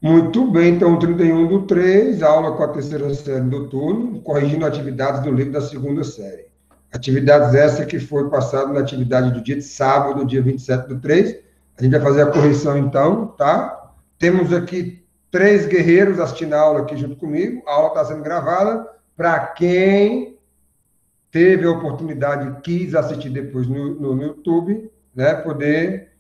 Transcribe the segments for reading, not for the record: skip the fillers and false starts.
Muito bem, então, 31/3, aula com a terceira série do turno, corrigindo atividades do livro da segunda série. Atividades essa que foi passada na atividade do dia de sábado, dia 27/3. A gente vai fazer a correção, então, tá? Temos aqui 3 guerreiros assistindo a aula aqui junto comigo. A aula está sendo gravada. Para quem teve a oportunidade e quis assistir depois no YouTube, né, poder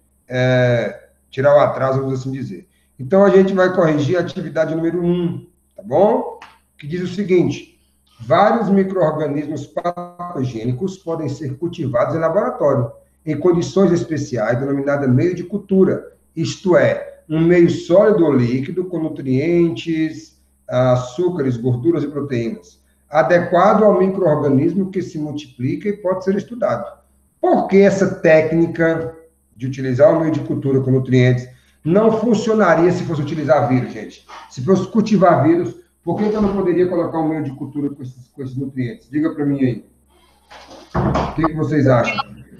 tirar o atraso, vamos assim dizer. Então, a gente vai corrigir a atividade número 1, tá bom? Que diz o seguinte: vários micro-organismos patogênicos podem ser cultivados em laboratório, em condições especiais, denominada meio de cultura, isto é, um meio sólido ou líquido com nutrientes, açúcares, gorduras e proteínas, adequado ao micro-organismo que se multiplica e pode ser estudado. Por que essa técnica de utilizar o meio de cultura com nutrientes não funcionaria se fosse utilizar vírus, gente? Se fosse cultivar vírus, por que eu não poderia colocar um meio de cultura com esses nutrientes? Diga para mim aí. O que vocês acham?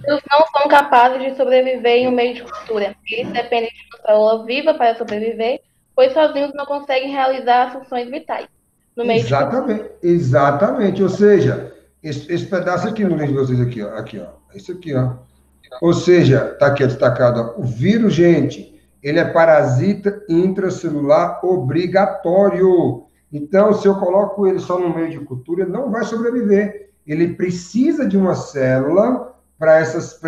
Eles não são capazes de sobreviver em um meio de cultura. Eles dependem de uma célula viva para sobreviver, pois sozinhos não conseguem realizar as funções vitais no meio de cultura. Exatamente. Ou seja, esse pedaço aqui no livro de vocês aqui, ó. Aqui, ó. Isso aqui, ó. Ou seja, está aqui destacado, ó, o vírus, gente, ele é parasita intracelular obrigatório. Então, se eu coloco ele só no meio de cultura, ele não vai sobreviver. Ele precisa de uma célula para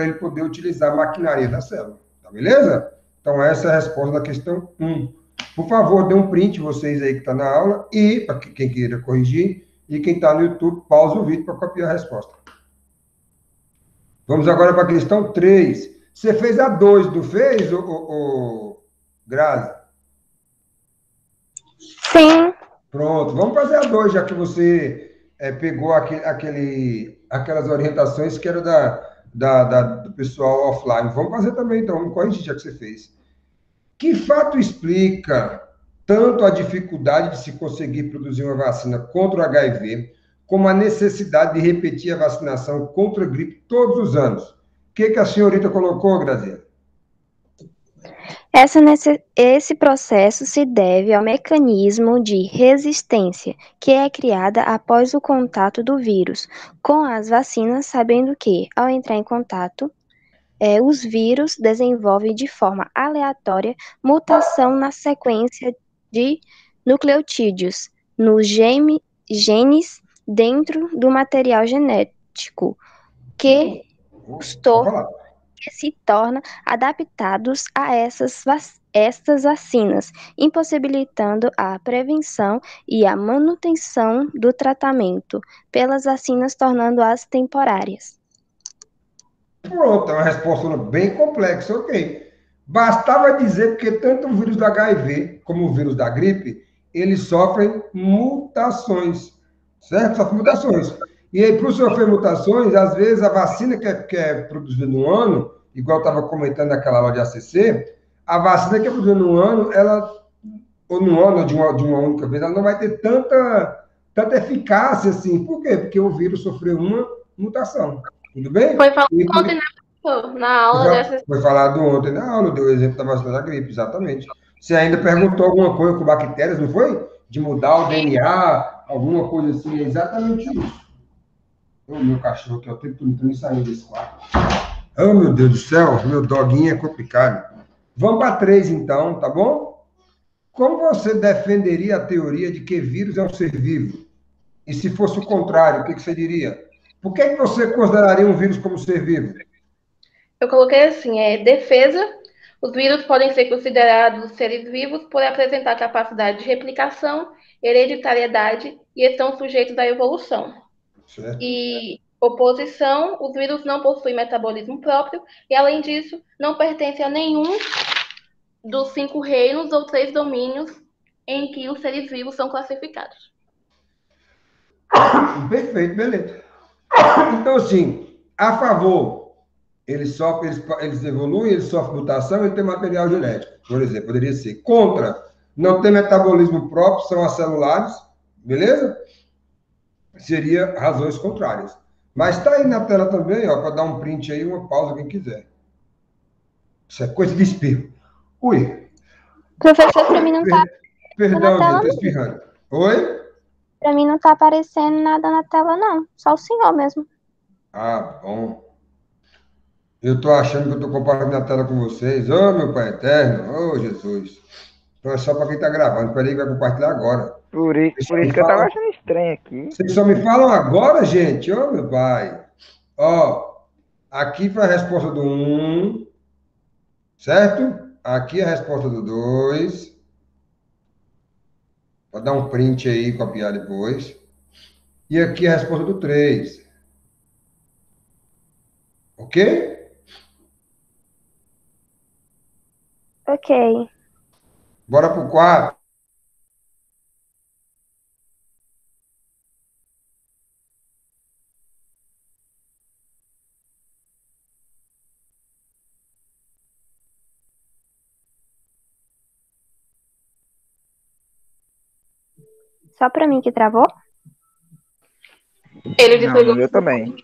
ele poder utilizar a maquinaria da célula. Tá beleza? Então, essa é a resposta da questão 1. Por favor, dê um print, vocês aí que estão na aula, e para quem queira corrigir, e quem está no YouTube, pausa o vídeo para copiar a resposta. Vamos agora para a questão 3. Você fez a 2, não fez, Grazi? Sim. Pronto, vamos fazer a 2, já que você pegou aquelas orientações que eram do pessoal offline. Vamos fazer também, então, vamos corrigir, já que você fez. Que fato explica tanto a dificuldade de se conseguir produzir uma vacina contra o HIV, como a necessidade de repetir a vacinação contra a gripe todos os anos? O que a senhorita colocou, Graziela? Esse processo se deve ao mecanismo de resistência que é criada após o contato do vírus com as vacinas, sabendo que, ao entrar em contato, os vírus desenvolvem de forma aleatória mutação na sequência de nucleotídeos nos genes dentro do material genético que se torna adaptados a estas vacinas, impossibilitando a prevenção e a manutenção do tratamento pelas vacinas, tornando-as temporárias. Pronto, é uma resposta bem complexa, ok. Bastava dizer porque tanto o vírus do HIV como o vírus da gripe, eles sofrem mutações, certo? Sofrem mutações. E aí, por sofrer mutações, às vezes a vacina que é produzida no ano, igual eu estava comentando naquela aula de ACC, a vacina que é produzida no ano, ou no ano de uma única vez, ela não vai ter tanta eficácia assim. Por quê? Porque o vírus sofreu uma mutação. Tudo bem? Foi falado ontem na aula dessa. Foi falado ontem na aula, deu o exemplo da vacina da gripe, exatamente. Você ainda perguntou alguma coisa com bactérias, não foi? De mudar o DNA, alguma coisa assim, é exatamente isso. O meu cachorro aqui, eu tenho tentando sair desse quarto. Oh, meu Deus do céu, meu doguinho é complicado. Vamos para 3, então, tá bom? Como você defenderia a teoria de que vírus é um ser vivo? E se fosse o contrário, o que você diria? Por que você consideraria um vírus como ser vivo? Eu coloquei assim, defesa. Os vírus podem ser considerados seres vivos por apresentar capacidade de replicação, hereditariedade e estão sujeitos à evolução. Certo. E oposição, os vírus não possuem metabolismo próprio e, além disso, não pertencem a nenhum dos 5 reinos ou 3 domínios em que os seres vivos são classificados. Perfeito, beleza. Então, assim, a favor, eles evoluem, eles sofrem mutação, ele tem material genético, por exemplo, poderia ser. Contra, não tem metabolismo próprio, são acelulares, beleza? Seria razões contrárias. Mas está aí na tela também, ó, para dar um print aí, uma pausa, quem quiser. Isso é coisa de espirro. Ui. Professor, para mim não está Na Perdão, tela gente, tô espirrando. Oi? Pra mim não tá aparecendo nada na tela, não. Só o senhor mesmo. Ah, bom. Eu tô achando que eu tô compartilhando a tela com vocês. Ô, meu Pai Eterno. Ô, Jesus. Então é só para quem tá gravando. Peraí que vai compartilhar agora. Vocês Por só isso me que eu tava falam, achando estranho aqui. vocês só me falam agora, gente. Ô, meu pai. Ó, aqui foi a resposta do um, certo? Aqui é a resposta do 2. Vou dar um print aí, copiar depois. E aqui é a resposta do 3. Ok? Ok. Bora pro 4. Só pra mim que travou? Ele Não, no desligou. meu também.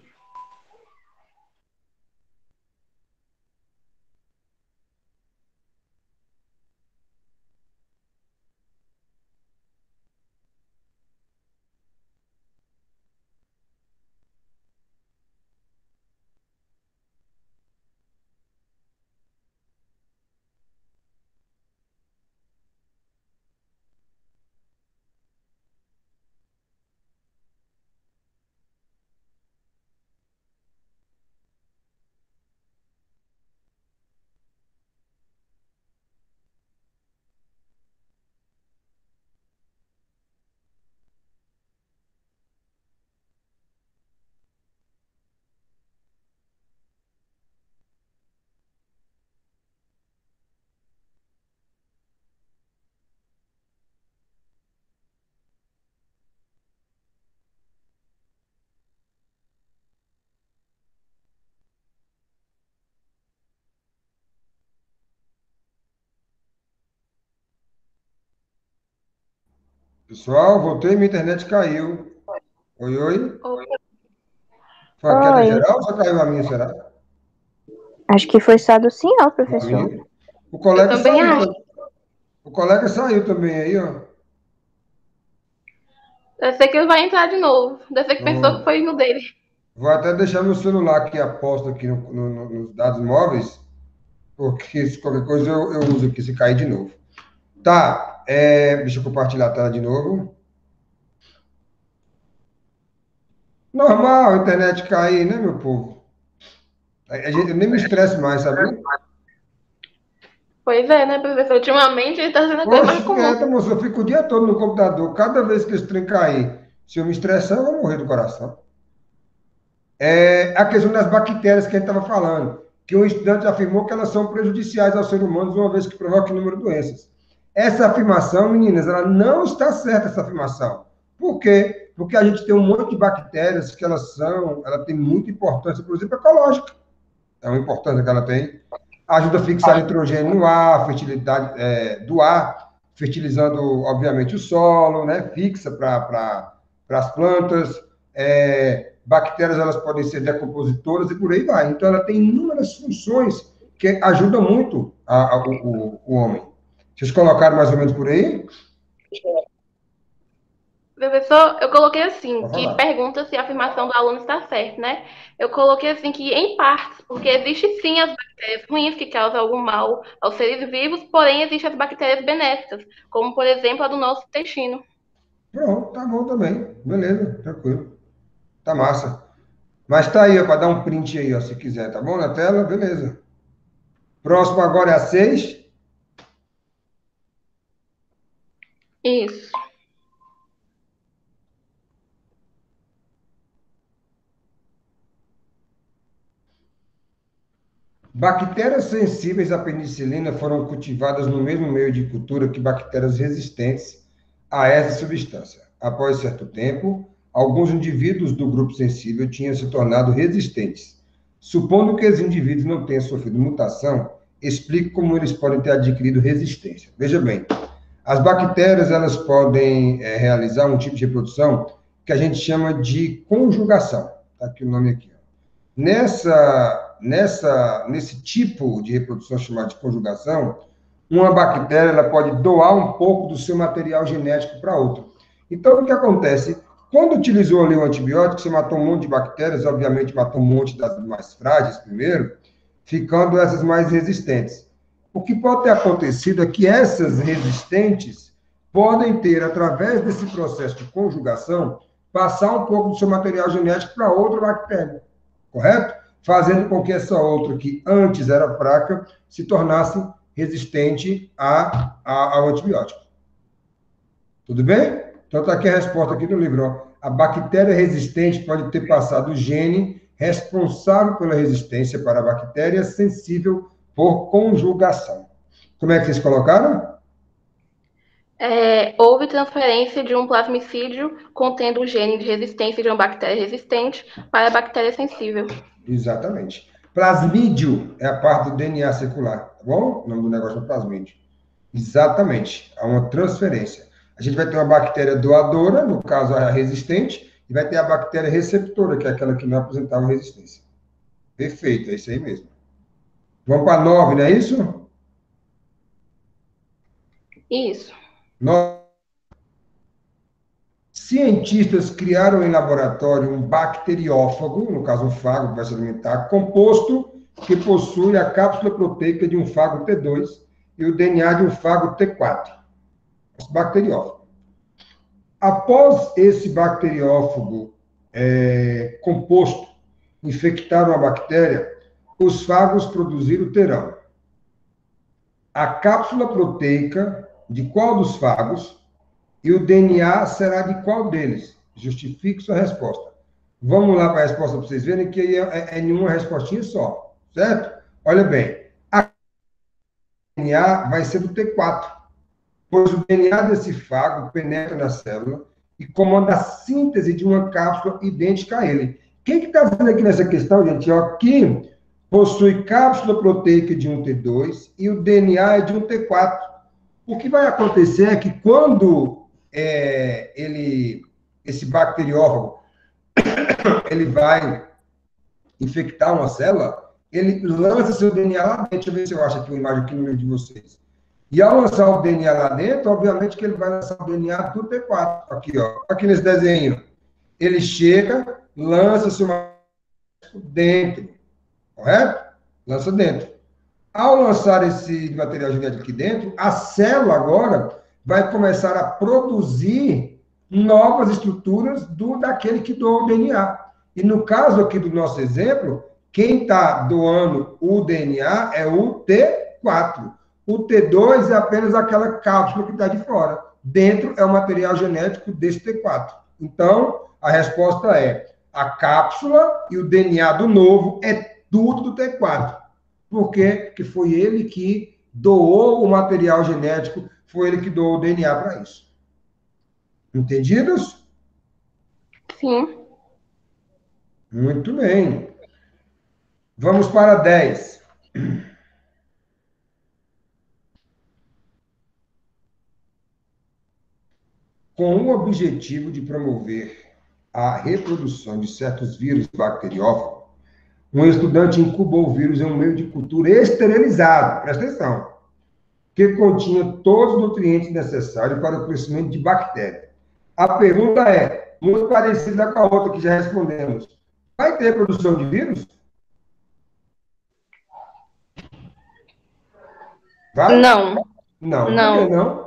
Pessoal, voltei, minha internet caiu. Oi, oi. Foi a queda Oi. geral ou só caiu a minha, será? Acho que foi só do senhor, A professor. minha. O Eu colega também saiu acho. também. O colega saiu também aí, ó. Deve ser que ele vai entrar de novo. Deve ser que pensou que Ó. foi no dele. Vou até deixar meu celular aqui aposto aqui nos dados móveis, porque se qualquer coisa eu uso aqui se cair de novo. Tá, deixa eu compartilhar a tela de novo. Normal, a internet cair, né, meu povo? Eu nem me estresse mais, sabia? Pois é, né, professor? Ultimamente ele tá sendo a coisa mais Oxe, comum. quieta, moço, eu fico o dia todo no computador. Cada vez que esse trem cair, se eu me estressar, eu vou morrer do coração. É a questão das bactérias que a gente estava falando, que um estudante afirmou que elas são prejudiciais aos seres humanos, uma vez que provocam inúmeras doenças. Essa afirmação, meninas, ela não está certa, essa afirmação. Por quê? Porque a gente tem um monte de bactérias que ela tem muita importância, inclusive ecológica. É uma importância que ela tem. Ajuda a fixar nitrogênio no ar, fertilidade do ar, fertilizando, obviamente, o solo, né? Fixa para as plantas. Bactérias, elas podem ser decompositoras e por aí vai. Então, ela tem inúmeras funções que ajudam muito o homem. Vocês colocaram mais ou menos por aí? Professor, eu coloquei assim, Pode que falar. pergunta se a afirmação do aluno está certa, né? Eu coloquei assim que em partes, porque existe sim as bactérias ruins que causam algum mal aos seres vivos, porém existem as bactérias benéficas, como por exemplo a do nosso intestino. Pronto, tá bom também. Beleza, tranquilo. Tá massa. Mas tá aí, para dar um print aí, ó, se quiser, tá bom? Na tela, beleza. Próximo agora é a 6. Isso. Bactérias sensíveis à penicilina foram cultivadas no mesmo meio de cultura que bactérias resistentes a essa substância. Após certo tempo, alguns indivíduos do grupo sensível tinham se tornado resistentes. Supondo que os indivíduos não tenham sofrido mutação, explique como eles podem ter adquirido resistência. Veja bem, as bactérias elas podem realizar um tipo de reprodução que a gente chama de conjugação. Está aqui o nome aqui. Nesse tipo de reprodução chamada de conjugação, uma bactéria ela pode doar um pouco do seu material genético para outra. Então, o que acontece? Quando utilizou ali o antibiótico, você matou um monte de bactérias, obviamente matou um monte das mais frágeis primeiro, ficando essas mais resistentes. O que pode ter acontecido é que essas resistentes podem ter, através desse processo de conjugação, passar um pouco do seu material genético para outra bactéria, correto? Fazendo com que essa outra, que antes era fraca, se tornasse resistente ao antibiótico. Tudo bem? Então, está aqui a resposta aqui do livro. Ó. A bactéria resistente pode ter passado o gene responsável pela resistência para a bactéria sensível por conjugação. Como é que vocês colocaram? Houve transferência de um plasmicídio contendo o gene de resistência de uma bactéria resistente para a bactéria sensível. Exatamente. Plasmídio é a parte do DNA circular, tá bom? O nome do negócio é plasmídio. Exatamente. Há uma transferência. A gente vai ter uma bactéria doadora, no caso a resistente, e vai ter a bactéria receptora, que é aquela que não apresentava resistência. Perfeito, é isso aí mesmo. Vamos para 9, não é isso? Isso. 9. Cientistas criaram em laboratório um bacteriófago, no caso um fago que vai se alimentar, composto que possui a cápsula proteica de um fago T2 e o DNA de um fago T4. Esse bacteriófago. Após esse bacteriófago composto infectar uma bactéria, os fagos produzidos terão a cápsula proteica de qual dos fagos e o DNA será de qual deles? Justifique sua resposta. Vamos lá para a resposta para vocês verem que aí é nenhuma respostinha só, certo? Olha bem, a DNA vai ser do T4, pois o DNA desse fago penetra na célula e comanda a síntese de uma cápsula idêntica a ele. Quem que está vendo aqui nessa questão, gente? Ó, que possui cápsula proteica de um T2 e o DNA é de um T4. O que vai acontecer é que quando esse bacteriófago ele vai infectar uma célula, ele lança seu DNA lá dentro. Deixa eu ver se eu acho aqui uma imagem aqui no meio de vocês. E ao lançar o DNA lá dentro, obviamente que ele vai lançar o DNA do T4. Aqui, ó. Aqui nesse desenho. Ele chega, lança seu dentro. Correto? Lança dentro. Ao lançar esse material genético aqui dentro, a célula agora vai começar a produzir novas estruturas daquele que doou o DNA. E no caso aqui do nosso exemplo, quem está doando o DNA é o T4. O T2 é apenas aquela cápsula que está de fora. Dentro é o material genético desse T4. Então, a resposta é a cápsula e o DNA do novo é tudo do T4. Por quê? Porque foi ele que doou o material genético, foi ele que doou o DNA para isso. Entendidos? Sim. Muito bem. Vamos para 10. Com o objetivo de promover a reprodução de certos vírus bacteriófagos, um estudante incubou o vírus em um meio de cultura esterilizado, presta atenção, que continha todos os nutrientes necessários para o crescimento de bactérias. A pergunta é, muito parecida com a outra que já respondemos, vai ter produção de vírus? Vai? Não. Não. Não. Por que não?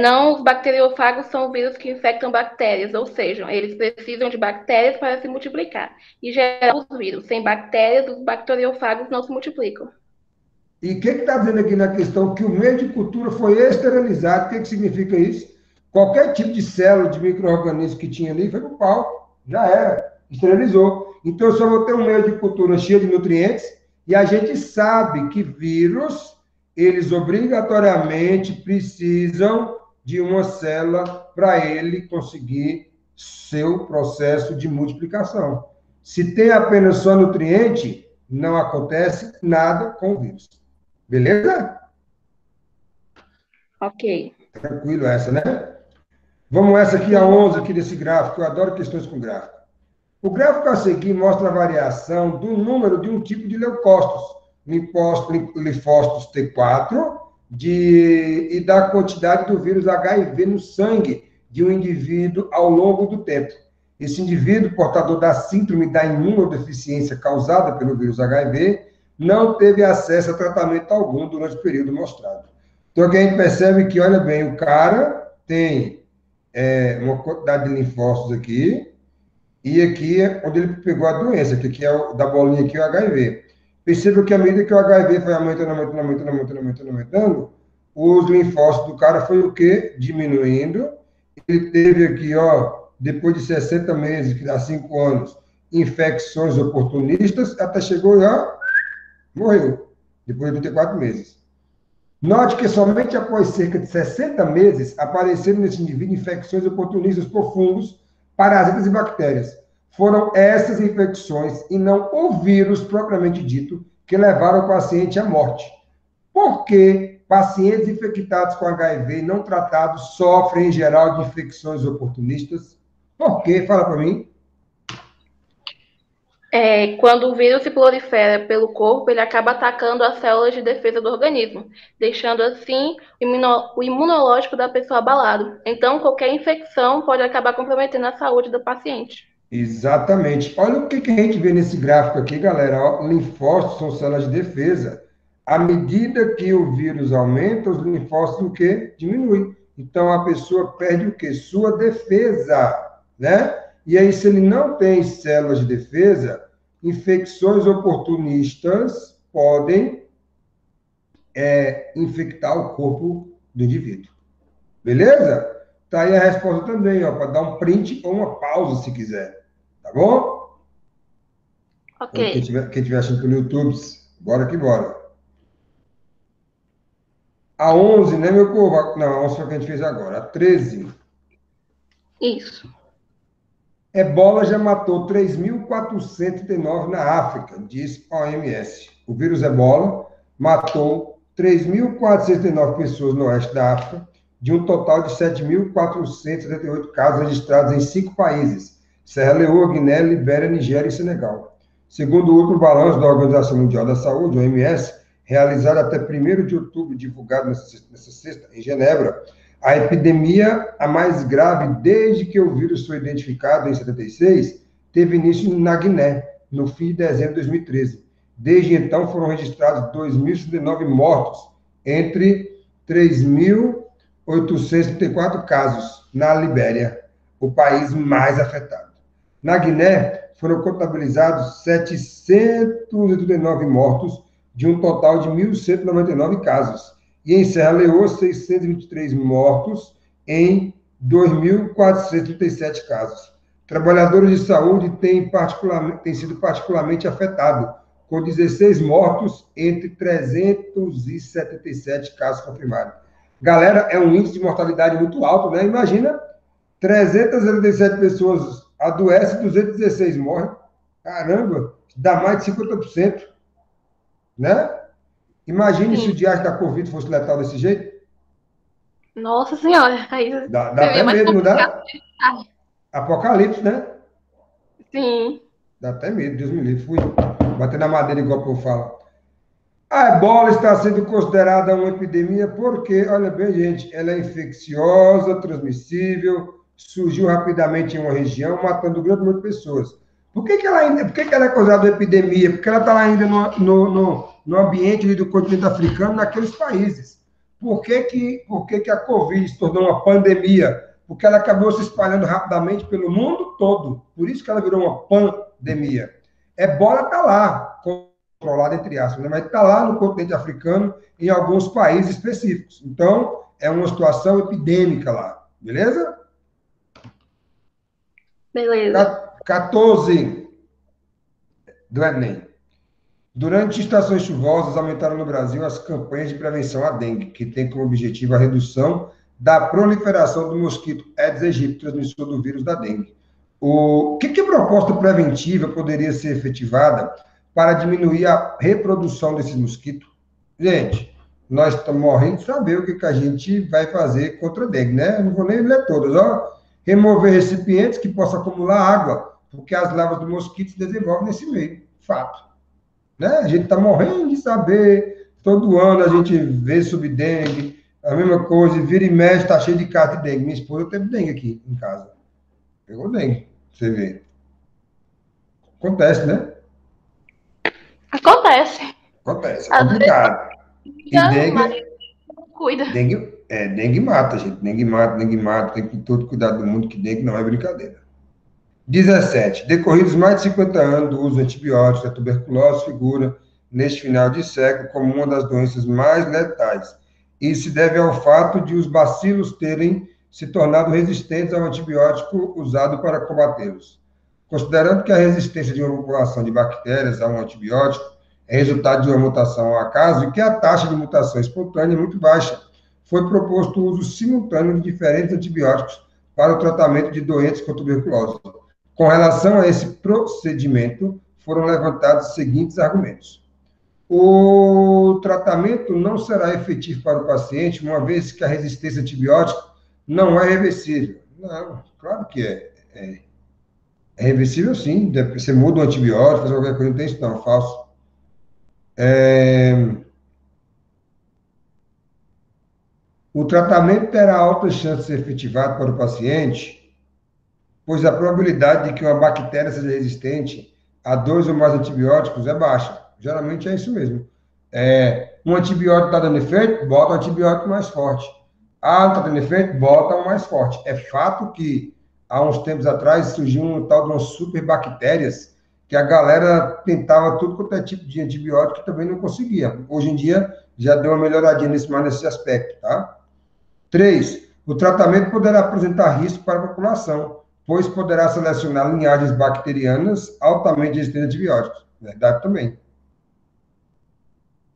Não, os bacteriófagos são vírus que infectam bactérias, ou seja, eles precisam de bactérias para se multiplicar. E gerar os vírus. Sem bactérias, os bacteriófagos não se multiplicam. E o que está dizendo aqui na questão que o meio de cultura foi esterilizado? O que significa isso? Qualquer tipo de célula, de micro-organismo que tinha ali, foi pro pau. Já era. Esterilizou. Então, eu só vou ter um meio de cultura cheio de nutrientes, e a gente sabe que vírus, eles obrigatoriamente precisam de uma célula para ele conseguir seu processo de multiplicação. Se tem apenas só nutriente, não acontece nada com o vírus. Beleza? Ok. Tranquilo essa, né? Vamos essa aqui, a 11 aqui desse gráfico. Eu adoro questões com gráfico. O gráfico a seguir mostra a variação do número de um tipo de leucócitos linfócitos T4 e da quantidade do vírus HIV no sangue de um indivíduo ao longo do tempo. Esse indivíduo, portador da síndrome da imunodeficiência causada pelo vírus HIV, não teve acesso a tratamento algum durante o período mostrado. Então, aqui a gente percebe que, olha bem, o cara tem uma quantidade de linfócitos aqui, e aqui é onde ele pegou a doença, que aqui é o da bolinha aqui, o HIV. Perceba que à medida que o HIV foi aumentando, os linfócitos do cara foi o quê? Diminuindo. Ele teve aqui, ó, depois de 60 meses, que dá 5 anos, infecções oportunistas, até chegou e, ó, morreu, depois de 34 meses. Note que somente após cerca de 60 meses apareceram nesse indivíduo infecções oportunistas por fungos, parasitas e bactérias. Foram essas infecções e não o vírus propriamente dito que levaram o paciente à morte. Por que pacientes infectados com HIV não tratados sofrem, em geral, de infecções oportunistas? Por quê? Fala para mim. Quando o vírus se prolifera pelo corpo, ele acaba atacando as células de defesa do organismo, deixando assim o imunológico da pessoa abalado. Então, qualquer infecção pode acabar comprometendo a saúde do paciente. Exatamente. Olha o que a gente vê nesse gráfico aqui, galera. Ó, linfócitos são células de defesa. À medida que o vírus aumenta, os linfócitos o quê? Diminuem. Então, a pessoa perde o quê? Sua defesa, né? E aí, se ele não tem células de defesa, infecções oportunistas podem infectar o corpo do indivíduo. Beleza? Tá aí a resposta também, ó, para dar um print ou uma pausa, se quiser. Tá bom? Ok. Então, quem estiver assistindo pelo YouTube, bora que bora. A 11, né, meu povo? Não, a 11 foi o que a gente fez agora. A 13. Isso. Ebola já matou 3.439 na África, diz a OMS. O vírus Ebola matou 3.439 pessoas no oeste da África, de um total de 7.478 casos registrados em 5 países: Serra Leoa, Guiné, Libéria, Nigéria e Senegal. Segundo o último balanço da Organização Mundial da Saúde, OMS, realizado até 1º de outubro, divulgado nessa sexta, em Genebra, a epidemia, a mais grave desde que o vírus foi identificado em 76, teve início na Guiné, no fim de dezembro de 2013. Desde então, foram registrados 2.069 mortos, entre 3.834 casos na Libéria, o país mais afetado. Na Guiné, foram contabilizados 789 mortos, de um total de 1.199 casos. E em Serra Leoa, 623 mortos em 2.437 casos. Trabalhadores de saúde têm sido particularmente afetados, com 16 mortos entre 377 casos confirmados. Galera, é um índice de mortalidade muito alto, né? Imagina, 377 pessoas adoecem, 216 morrem. Caramba, dá mais de 50%, né? Imagine se o diacho da Covid fosse letal desse jeito. Nossa Senhora, aí Dá até medo, não dá? Apocalipse, né? Sim. Dá até medo, Deus me livre. Fui bater na madeira igual o povo fala. A ebola está sendo considerada uma epidemia porque, olha bem, gente, ela é infecciosa, transmissível, surgiu rapidamente em uma região, matando um grande número de pessoas. Por que ela é considerada uma epidemia? Porque ela está ainda no ambiente do continente africano, naqueles países. Por que a Covid se tornou uma pandemia? Porque ela acabou se espalhando rapidamente pelo mundo todo. Por isso que ela virou uma pandemia. Ebola está lá, controlada entre aspas, né? Mas está lá no continente africano, em alguns países específicos. Então, é uma situação epidêmica lá. Beleza? Beleza. 14 do Enem. Durante estações chuvosas, aumentaram no Brasil as campanhas de prevenção à dengue, que tem como objetivo a redução da proliferação do mosquito Aedes aegypti, transmissor do vírus da dengue. O que proposta preventiva poderia ser efetivada para diminuir a reprodução desses mosquitos? Gente, nós estamos morrendo de saber o que a gente vai fazer contra a dengue, né? Eu não vou nem ler todas, ó. Remover recipientes que possam acumular água, porque as larvas do mosquito se desenvolvem nesse meio. Fato. né? A gente está morrendo de saber, todo ano a gente vê sobre dengue, a mesma coisa, vira e mexe, está cheio de caso de dengue. Minha esposa teve dengue aqui em casa. Pegou dengue, você vê. Acontece, né? Acontece. Acontece, é Às vezes complicado. E fica, mas não cuida. dengue mata, gente. Dengue mata. Tem que ter todo cuidado do mundo, que dengue não é brincadeira. 17. Decorridos mais de 50 anos do uso de antibióticos, a tuberculose figura, neste final de século, como uma das doenças mais letais. Isso se deve ao fato de os bacilos terem se tornado resistentes ao antibiótico usado para combatê-los. Considerando que a resistência de uma população de bactérias a um antibiótico é resultado de uma mutação ao acaso e que a taxa de mutação espontânea é muito baixa, foi proposto o uso simultâneo de diferentes antibióticos para o tratamento de doentes com tuberculose. Com relação a esse procedimento, foram levantados os seguintes argumentos. O tratamento não será efetivo para o paciente, uma vez que a resistência a antibiótico não é reversível. Não, claro que é. É reversível, sim. Você muda o antibiótico, faz qualquer coisa, não tem isso não, falso. O tratamento terá alta chance de ser efetivado para o paciente, pois a probabilidade de que uma bactéria seja resistente a 2 ou mais antibióticos é baixa. Geralmente é isso mesmo. Um antibiótico está dando efeito, bota um antibiótico mais forte. Ah, não está dando efeito, bota um mais forte. É fato que, há uns tempos atrás, surgiu um tal de umas superbactérias que a galera tentava tudo quanto é tipo de antibiótico e também não conseguia. Hoje em dia, já deu uma melhoradinha nesse aspecto, tá? 3. O tratamento poderá apresentar risco para a população, pois poderá selecionar linhagens bacterianas altamente resistentes a antibióticos. Verdade também.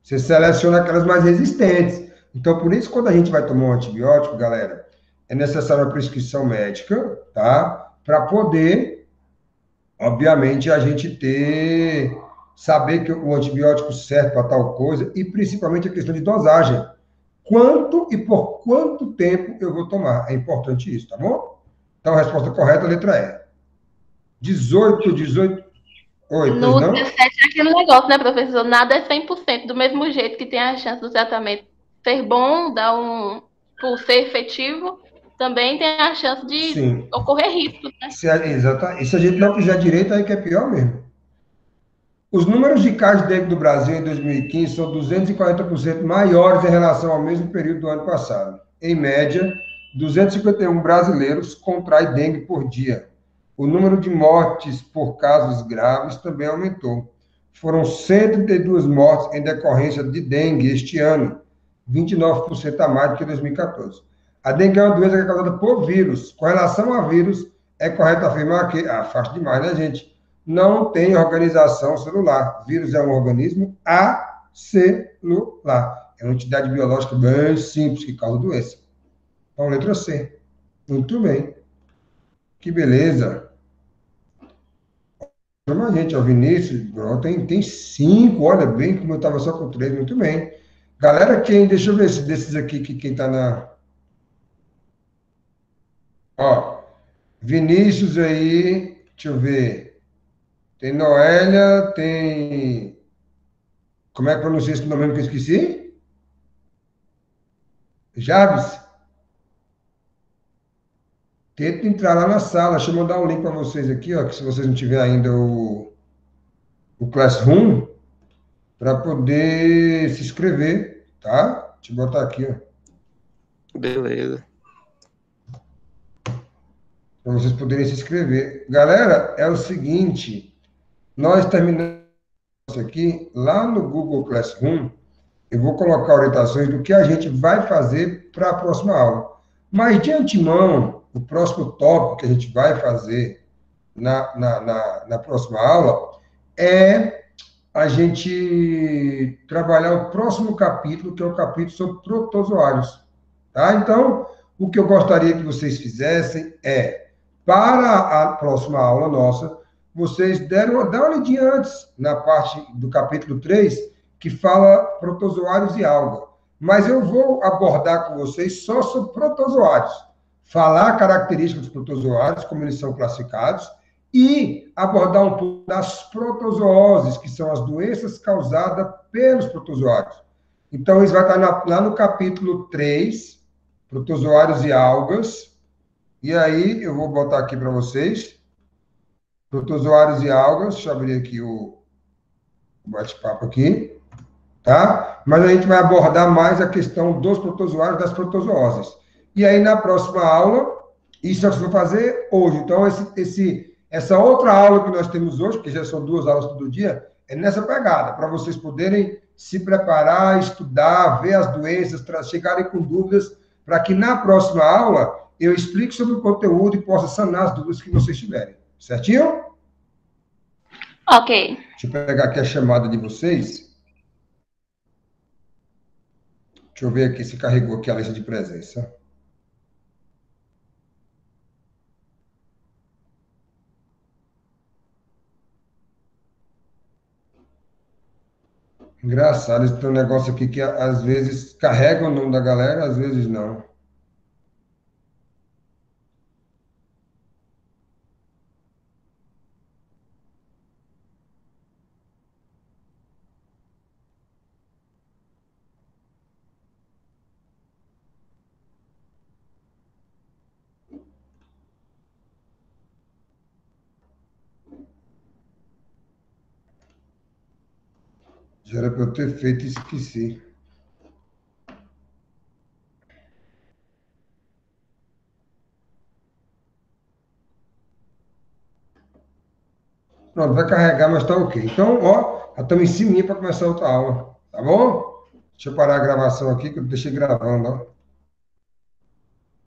Você seleciona aquelas mais resistentes. Então, por isso, quando a gente vai tomar um antibiótico, galera, é necessária uma prescrição médica, tá? Para poder, obviamente, a gente saber que o antibiótico serve para tal coisa e, principalmente, a questão de dosagem. Quanto e por quanto tempo eu vou tomar? É importante isso, tá bom? Então, a resposta correta, letra E. 18. Oi, pois No não? 17 é aquele negócio, né, professor? Nada é 100%. Do mesmo jeito que tem a chance do tratamento ser bom, por ser efetivo, também tem a chance de Sim. ocorrer riscos, né? Exatamente. E se a gente não fizer direito, aí que é pior mesmo. Os números de casos de dengue do Brasil em 2015 são 240% maiores em relação ao mesmo período do ano passado. Em média, 251 brasileiros contraem dengue por dia. O número de mortes por casos graves também aumentou. Foram 132 mortes em decorrência de dengue este ano, 29% a mais do que em 2014. A dengue é uma doença que é causada por vírus. Com relação a vírus, é correto afirmar que, fácil demais, né, gente? Não tem organização celular. Vírus é um organismo acelular. É uma entidade biológica bem simples que causa doença. Então, letra C. Muito bem. Que beleza. Chama a gente, ó, Vinícius, tem 5, olha bem, como eu estava só com 3, muito bem. Galera, deixa eu ver se desses aqui, quem está na... Ó, Vinícius aí, deixa eu ver. Tem Noélia, tem... Como é que pronuncia esse nome que eu esqueci? Jabes? Tenta entrar lá na sala. Deixa eu mandar um link para vocês aqui, ó, que se vocês não tiverem ainda o Classroom, para poder se inscrever, tá? Deixa eu botar aqui, ó. Beleza. Para vocês poderem se inscrever. Galera, é o seguinte, nós terminamos isso aqui, lá no Google Classroom, eu vou colocar orientações do que a gente vai fazer para a próxima aula. Mas, de antemão, o próximo tópico que a gente vai fazer na próxima aula é a gente trabalhar o próximo capítulo, que é o capítulo sobre protozoários. Tá? Então, o que eu gostaria que vocês fizessem é, para a próxima aula nossa, vocês dão uma olhadinha antes, na parte do capítulo 3, que fala protozoários e alga. Mas eu vou abordar com vocês só sobre protozoários. Falar características dos protozoários, como eles são classificados, e abordar um pouco das protozooses, que são as doenças causadas pelos protozoários. Então, isso vai estar lá no capítulo 3, protozoários e algas. E aí, eu vou botar aqui para vocês, protozoários e algas. Deixa eu abrir aqui o bate-papo aqui, tá? Mas a gente vai abordar mais a questão dos protozoários, das protozooses. E aí, na próxima aula, isso nós vamos fazer hoje. Então, essa outra aula que nós temos hoje, porque já são 2 aulas todo dia, é nessa pegada, para vocês poderem se preparar, estudar, ver as doenças, chegarem com dúvidas, para que na próxima aula eu explique sobre o conteúdo e possa sanar as dúvidas que vocês tiverem. Certinho? Ok. Deixa eu pegar aqui a chamada de vocês. Deixa eu ver aqui se carregou aqui a lista de presença. Engraçado, esse tem um negócio aqui que às vezes carrega o nome da galera, às vezes não. Já era para eu ter feito e esqueci. Pronto, vai carregar, mas tá ok. Então, ó, já estamos em cima para começar outra aula, tá bom? Deixa eu parar a gravação aqui, que eu deixei gravando, ó.